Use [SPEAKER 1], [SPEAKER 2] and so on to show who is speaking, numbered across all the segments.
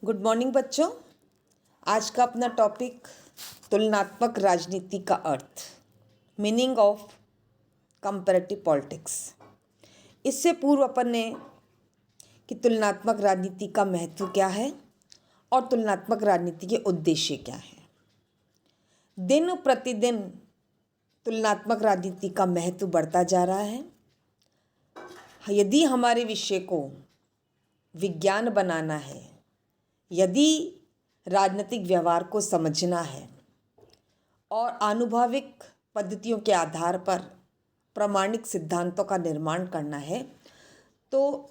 [SPEAKER 1] Good morning बच्चों। आज का अपना टॉपिक तुलनात्मक राजनीति का अर्थ, मीनिंग ऑफ कंपैरेटिव पॉलिटिक्स। इससे पूर्व अपन ने कि तुलनात्मक राजनीति का महत्व क्या है और तुलनात्मक राजनीति के उद्देश्य क्या है। दिन प्रतिदिन तुलनात्मक राजनीति का महत्व बढ़ता जा रहा है। यदि हमारे विषय को विज्ञान बनाना है, यदि राजनीतिक व्यवहार को समझना है और आनुभविक पद्धतियों के आधार पर प्रामाणिक सिद्धांतों का निर्माण करना है, तो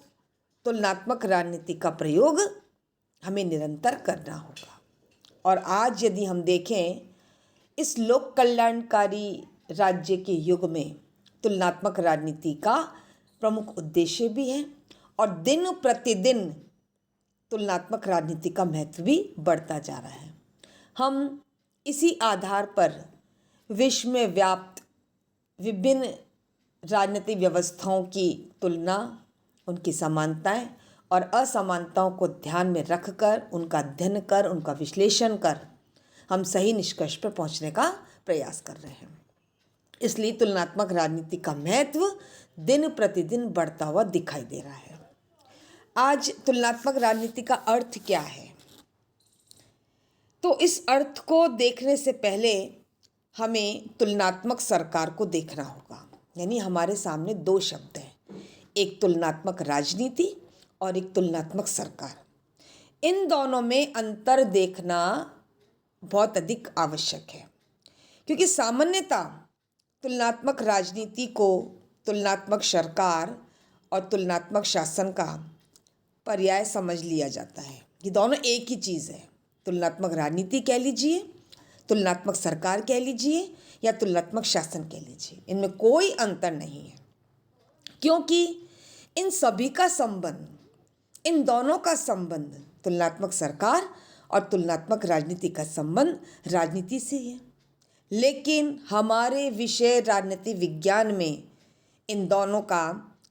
[SPEAKER 1] तुलनात्मक राजनीति का प्रयोग हमें निरंतर करना होगा। और आज यदि हम देखें, इस लोक कल्याणकारी राज्य के युग में तुलनात्मक राजनीति का प्रमुख उद्देश्य भी है और दिन प्रतिदिन तुलनात्मक राजनीति का महत्व भी बढ़ता जा रहा है। हम इसी आधार पर विश्व में व्याप्त विभिन्न राजनीतिक व्यवस्थाओं की तुलना, उनकी समानताएं और असमानताओं को ध्यान में रखकर, उनका अध्ययन कर, उनका विश्लेषण कर हम सही निष्कर्ष पर पहुंचने का प्रयास कर रहे हैं। इसलिए तुलनात्मक राजनीति का महत्व दिन प्रतिदिन बढ़ता हुआ दिखाई दे रहा है। आज तुलनात्मक राजनीति का अर्थ क्या है, तो इस अर्थ को देखने से पहले हमें तुलनात्मक सरकार को देखना होगा। यानी हमारे सामने दो शब्द हैं, एक तुलनात्मक राजनीति और एक तुलनात्मक सरकार। इन दोनों में अंतर देखना बहुत अधिक आवश्यक है, क्योंकि सामान्यतः तुलनात्मक राजनीति को तुलनात्मक सरकार और तुलनात्मक शासन का पर्याय समझ लिया जाता है। ये दोनों एक ही चीज़ है। तुलनात्मक राजनीति कह लीजिए, तुलनात्मक सरकार कह लीजिए या तुलनात्मक शासन कह लीजिए, इनमें कोई अंतर नहीं है, क्योंकि इन सभी का संबंध, इन दोनों का संबंध, तुलनात्मक सरकार और तुलनात्मक राजनीति का संबंध राजनीति से है। लेकिन हमारे विषय राजनीति विज्ञान में इन दोनों का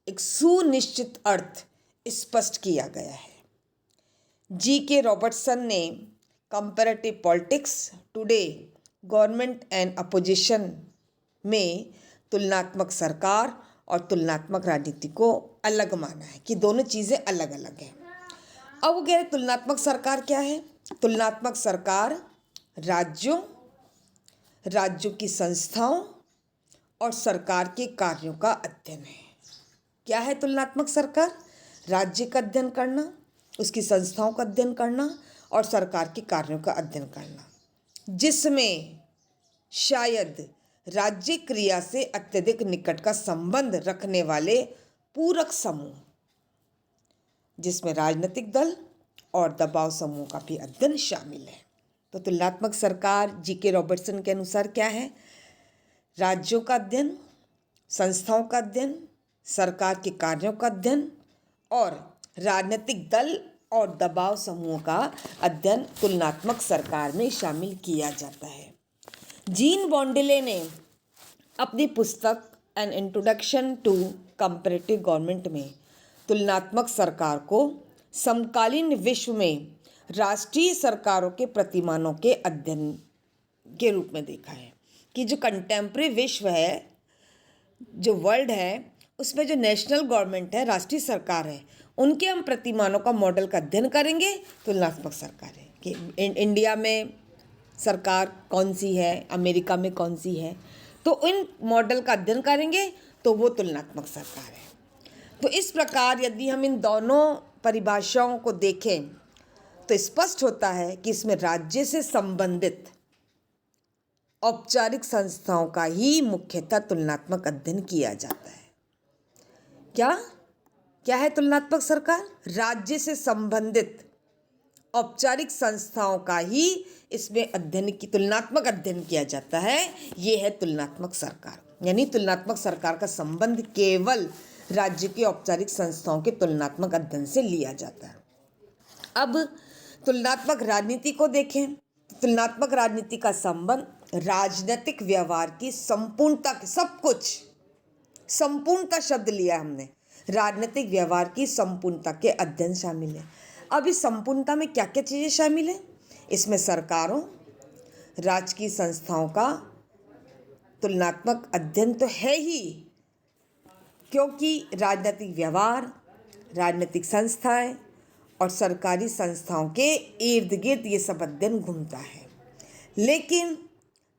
[SPEAKER 1] एक सुनिश्चित अर्थ स्पष्ट किया गया है। जी.के. रॉबर्टसन ने comparative politics today government and opposition में तुलनात्मक सरकार और तुलनात्मक राजनीति को अलग माना है कि दोनों चीज़ें अलग अलग हैं। अब वो कह रहे तुलनात्मक सरकार क्या है। तुलनात्मक सरकार राज्यों की संस्थाओं और सरकार के कार्यों का अध्ययन है। क्या है तुलनात्मक सरकार? राज्य का अध्ययन करना, उसकी संस्थाओं का अध्ययन करना और सरकार के कार्यों का अध्ययन करना, जिसमें शायद राज्य क्रिया से अत्यधिक निकट का संबंध रखने वाले पूरक समूह, जिसमें राजनीतिक दल और दबाव समूह का भी अध्ययन शामिल है। तो तुलनात्मक सरकार जी.के. रॉबर्टसन के अनुसार क्या है? राज्यों का अध्ययन, संस्थाओं का अध्ययन, सरकार के कार्यों का अध्ययन और राजनीतिक दल और दबाव समूह का अध्ययन तुलनात्मक सरकार में शामिल किया जाता है। जीन बॉन्डिले ने अपनी पुस्तक an introduction to comparative government में तुलनात्मक सरकार को समकालीन विश्व में राष्ट्रीय सरकारों के प्रतिमानों के अध्ययन के रूप में देखा है कि जो कंटेम्प्रेरी विश्व है, जो वर्ल्ड है, उसमें जो नेशनल गवर्नमेंट है, राष्ट्रीय सरकार है, उनके हम प्रतिमानों का मॉडल का अध्ययन करेंगे। तुलनात्मक सरकार है कि इंडिया में सरकार कौन सी है, अमेरिका में कौन सी है, तो इन मॉडल का अध्ययन करेंगे तो वो तुलनात्मक सरकार है। तो इस प्रकार यदि हम इन दोनों परिभाषाओं को देखें तो स्पष्ट होता है कि इसमें राज्य से संबंधित औपचारिक संस्थाओं का ही मुख्यतः तुलनात्मक अध्ययन किया जाता है। क्या है तुलनात्मक सरकार? राज्य से संबंधित औपचारिक संस्थाओं का ही इसमें तुलनात्मक अध्ययन किया जाता है। ये है तुलनात्मक सरकार। यानी तुलनात्मक सरकार का संबंध केवल राज्य के औपचारिक संस्थाओं के तुलनात्मक अध्ययन से लिया जाता है। अब तुलनात्मक राजनीति को देखें। तुलनात्मक राजनीति का संबंध राजनीतिक व्यवहार की संपूर्णता, सब कुछ संपूर्णता शब्द लिया हमने, राजनीतिक व्यवहार की संपूर्णता के अध्ययन शामिल है। अब इस संपूर्णता में क्या क्या चीज़ें शामिल हैं? इसमें सरकारों, राजकीय संस्थाओं का तुलनात्मक अध्ययन तो है ही, क्योंकि राजनीतिक व्यवहार, राजनीतिक संस्थाएं और सरकारी संस्थाओं के इर्द गिर्द ये सब अध्ययन घूमता है। लेकिन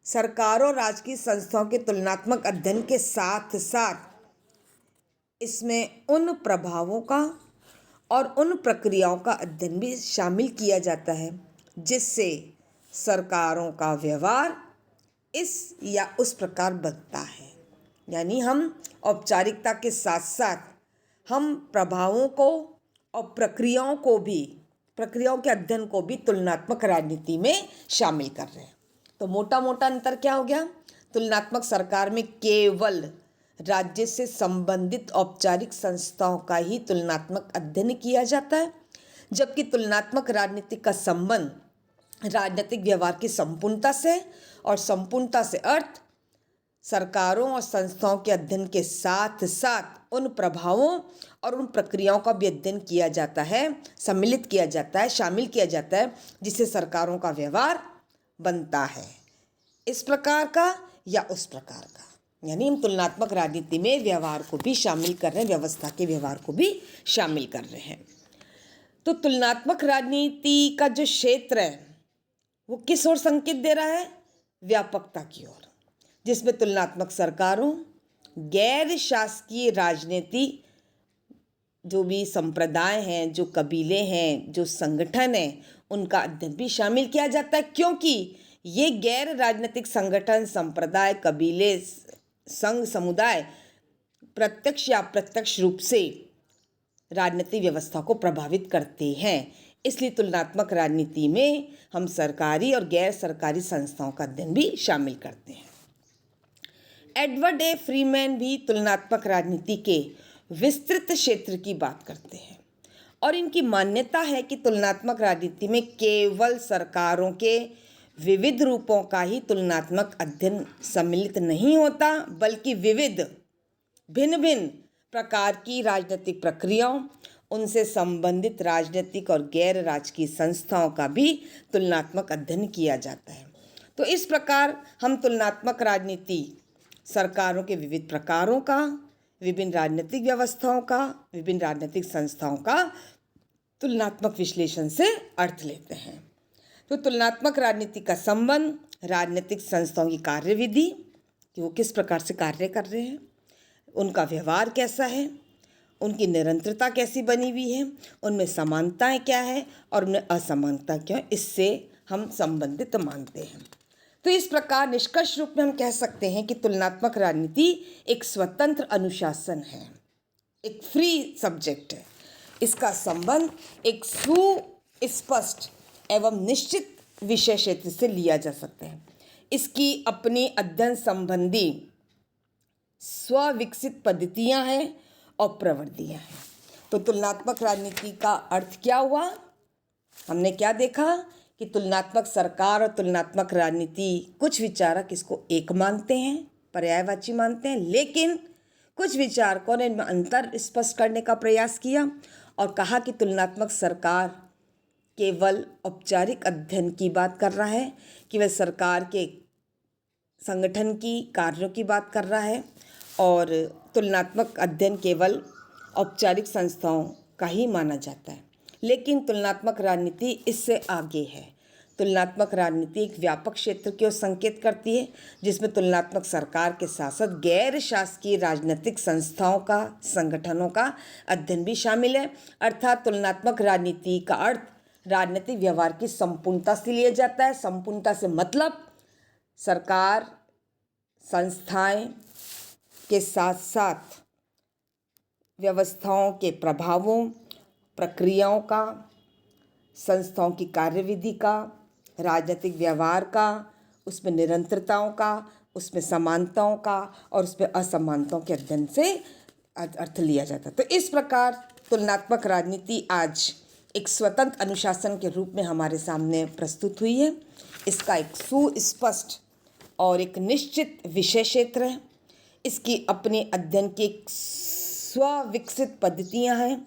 [SPEAKER 1] सरकारों और राजकीय संस्थाओं के तुलनात्मक अध्ययन के साथ साथ इसमें उन प्रभावों का और उन प्रक्रियाओं का अध्ययन भी शामिल किया जाता है जिससे सरकारों का व्यवहार इस या उस प्रकार बनता है। यानी हम औपचारिकता के साथ साथ हम प्रभावों को और प्रक्रियाओं के अध्ययन को भी तुलनात्मक राजनीति में शामिल कर रहे हैं। तो मोटा मोटा अंतर क्या हो गया? तुलनात्मक सरकार में केवल राज्य से संबंधित औपचारिक संस्थाओं का ही तुलनात्मक अध्ययन किया जाता है, जबकि तुलनात्मक राजनीति का संबंध राजनीतिक व्यवहार की संपूर्णता से, और संपूर्णता से अर्थ सरकारों और संस्थाओं के अध्ययन के साथ साथ उन प्रभावों और उन प्रक्रियाओं का भी अध्ययन किया जाता है, सम्मिलित किया जाता है, शामिल किया जाता है, जिससे सरकारों का व्यवहार बनता है, इस प्रकार का या उस प्रकार का। यानी हम तुलनात्मक राजनीति में व्यवहार को भी शामिल कर रहे हैं, व्यवस्था के व्यवहार को भी शामिल कर रहे हैं। तो तुलनात्मक राजनीति का जो क्षेत्र है वो किस ओर संकेत दे रहा है? व्यापकता की ओर, जिसमें तुलनात्मक सरकारों, गैर शासकीय राजनीति, जो भी संप्रदाय हैं, जो कबीले हैं, जो संगठन हैं, उनका अध्ययन भी शामिल किया जाता है, क्योंकि ये गैर राजनीतिक संगठन, संप्रदाय, कबीले, संघ, समुदाय प्रत्यक्ष या अप्रत्यक्ष रूप से राजनीतिक व्यवस्था को प्रभावित करते हैं। इसलिए तुलनात्मक राजनीति में हम सरकारी और गैर सरकारी संस्थाओं का अध्ययन भी शामिल करते हैं। एडवर्ड ए फ्रीमैन भी तुलनात्मक राजनीति के विस्तृत क्षेत्र की बात करते हैं और इनकी मान्यता है कि तुलनात्मक राजनीति में केवल सरकारों के विविध रूपों का ही तुलनात्मक अध्ययन सम्मिलित नहीं होता, बल्कि विविध भिन्न भिन्न प्रकार की राजनीतिक प्रक्रियाओं, उनसे संबंधित राजनीतिक और गैर राजकीय संस्थाओं का भी तुलनात्मक अध्ययन किया जाता है। तो इस प्रकार हम तुलनात्मक राजनीति सरकारों के विविध प्रकारों का, विभिन्न राजनीतिक व्यवस्थाओं का, विभिन्न राजनीतिक संस्थाओं का तुलनात्मक विश्लेषण से अर्थ लेते हैं। तो तुलनात्मक राजनीति का संबंध राजनीतिक संस्थाओं की कार्यविधि, कि वो किस प्रकार से कार्य कर रहे हैं, उनका व्यवहार कैसा है, उनकी निरंतरता कैसी बनी हुई है, उनमें समानताएं क्या है और उनमें असमानता क्या है, इससे हम संबंधित मानते हैं। तो इस प्रकार निष्कर्ष रूप में हम कह सकते हैं कि तुलनात्मक राजनीति एक स्वतंत्र अनुशासन है, एक फ्री सब्जेक्ट है। इसका संबंध एक सुस्पष्ट एवं निश्चित विषय क्षेत्र से लिया जा सकता है। इसकी अपनी अध्ययन संबंधी स्वविकसित पद्धतियां हैं और प्रवृत्तियां हैं। तो तुलनात्मक राजनीति का अर्थ क्या हुआ? हमने क्या देखा कि तुलनात्मक सरकार और तुलनात्मक राजनीति, कुछ विचारक इसको एक मानते हैं, पर्यायवाची मानते हैं, लेकिन कुछ विचारकों ने इनमें अंतर स्पष्ट करने का प्रयास किया और कहा कि तुलनात्मक सरकार केवल औपचारिक अध्ययन की बात कर रहा है, केवल सरकार के संगठन की कार्यों की बात कर रहा है, और तुलनात्मक अध्ययन केवल औपचारिक संस्थाओं का ही माना जाता है। लेकिन तुलनात्मक राजनीति इससे आगे है। तुलनात्मक राजनीति एक व्यापक क्षेत्र की ओर संकेत करती है, जिसमें तुलनात्मक सरकार के साथ साथ गैर शासकीय राजनीतिक संस्थाओं का, संगठनों का अध्ययन भी शामिल है। अर्थात तुलनात्मक राजनीति का अर्थ राजनीतिक व्यवहार की संपूर्णता से लिया जाता है। संपूर्णता से मतलब सरकार, संस्थाएं के साथ साथ व्यवस्थाओं के प्रभावों, प्रक्रियाओं का, संस्थाओं की कार्यविधि का, राजनीतिक व्यवहार का, उसमें निरंतरताओं का, उसमें समानताओं का और उसमें असमानताओं के अध्ययन से अर्थ लिया जाता है। तो इस प्रकार तुलनात्मक राजनीति आज एक स्वतंत्र अनुशासन के रूप में हमारे सामने प्रस्तुत हुई है। इसका एक सुस्पष्ट और एक निश्चित विषय क्षेत्र है। इसकी अपने अध्ययन की एक स्वविकसित पद्धतियाँ हैं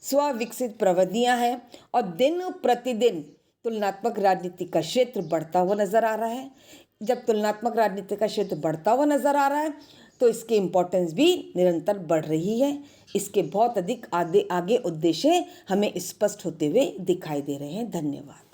[SPEAKER 1] स्वविकसित प्रविधियां हैं और दिन प्रतिदिन तुलनात्मक राजनीति का क्षेत्र बढ़ता हुआ नजर आ रहा है। जब तुलनात्मक राजनीति का क्षेत्र बढ़ता हुआ नजर आ रहा है तो इसकी इम्पोर्टेंस भी निरंतर बढ़ रही है। इसके बहुत अधिक आगे उद्देश्य हमें स्पष्ट होते हुए दिखाई दे रहे हैं। धन्यवाद।